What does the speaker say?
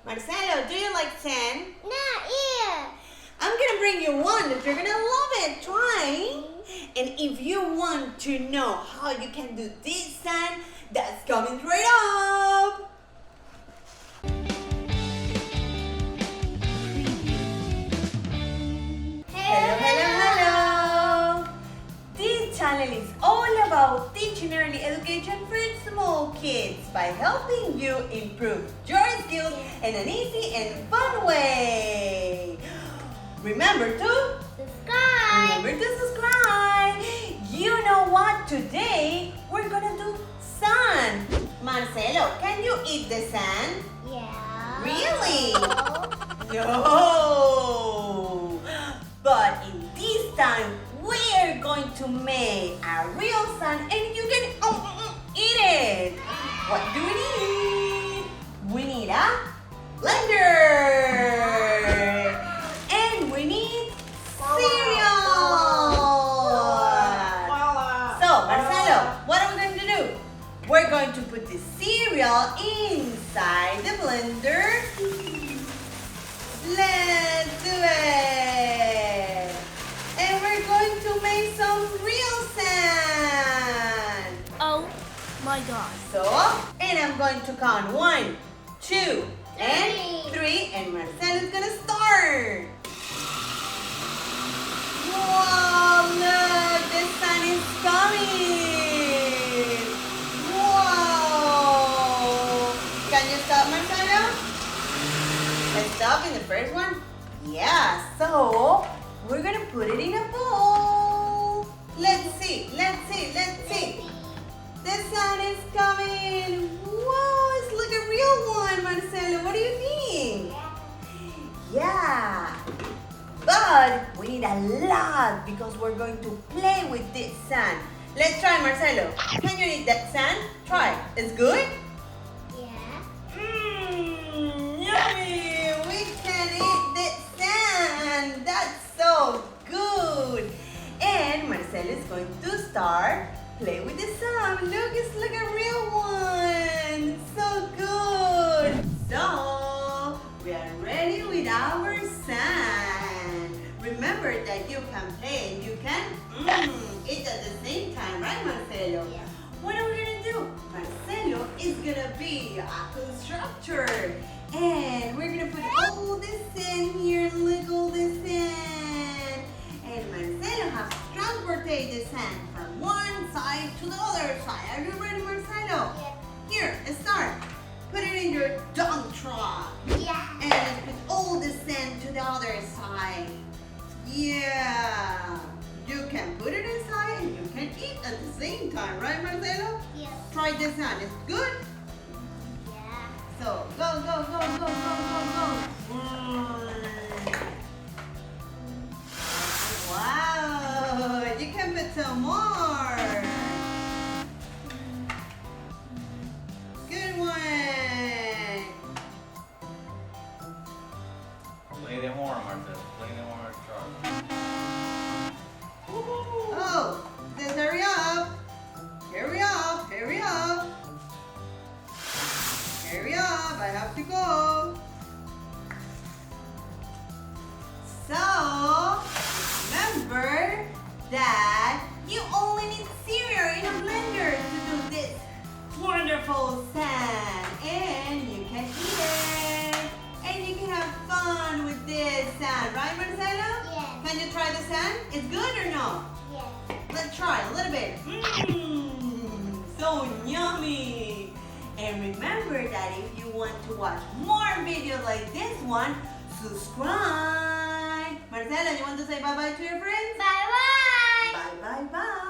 Marcelo, do you like sand? Not here. I'm gonna bring you one that you're gonna love it. Try. And if you want to know how you can do this sand, that's coming right up. Hello. This channel is all about teaching early education for small kids by helping you improve your skills in an easy and fun way. Remember to subscribe. You know what? Today we're gonna do sand. Marcelo, can you eat the sand? Yeah. Really? No. But in this time, we're going to make a real sand and you can eat it. What do we need? We need a blender. And we need cereal. So, Marcelo, what are we going to do? We're going to put the cereal inside the blender. Let's do it! And we're going to make some real sand! Oh my God. So, and I'm going to count 1, 2, and 3, and Marcelo's gonna start! Wow, look! The sun is coming! Wow! Can you stop, Marcelo? Let's stop in the first one. Yeah, so we're gonna put it in a bowl. Let's see. The sun is coming. Whoa, it's like a real one, Marcelo. What do you think? Yeah, but we need a lot because we're going to play with this sand. Let's try, Marcelo. Can you eat that sand? Try. It's good? Yeah. Yummy! We can eat this sand! That's so good! And Marcelo is going to start play with the sand. Look, it's like a real one! So good! So, we are ready with our sand. Remember that you can play and you can eat at the same time, right, Marcelo? Yeah. What are we gonna do? Marcelo is gonna be a constructor. And we're gonna put all this sand here. Look, all this sand. And Marcelo has transported the sand from one side to the other side. Are you ready, Marcelo? Yeah. Here, start. Put it in your dump truck. Yeah. And let's put all the sand to the other side. Yeah. You can put it inside and you can eat at the same time, right, Marcelo? Yeah. Try the sand. It's good? Yeah. So, go. Wow, you can put some more. Good one. Play the horn, Marcelo. Play the horn, Charlie. Oh, just hurry up. Hurry up, I have to go. So, remember that you only need cereal in a blender to do this wonderful sand. And you can eat it. And you can have fun with this sand. Right, Marcelo? Yes. Can you try the sand? It's good or no? Yes. Let's try a little bit. So yummy. And remember that if you want to watch more videos like this one, subscribe. Marcela, you want to say bye-bye to your friends? Bye bye. Bye.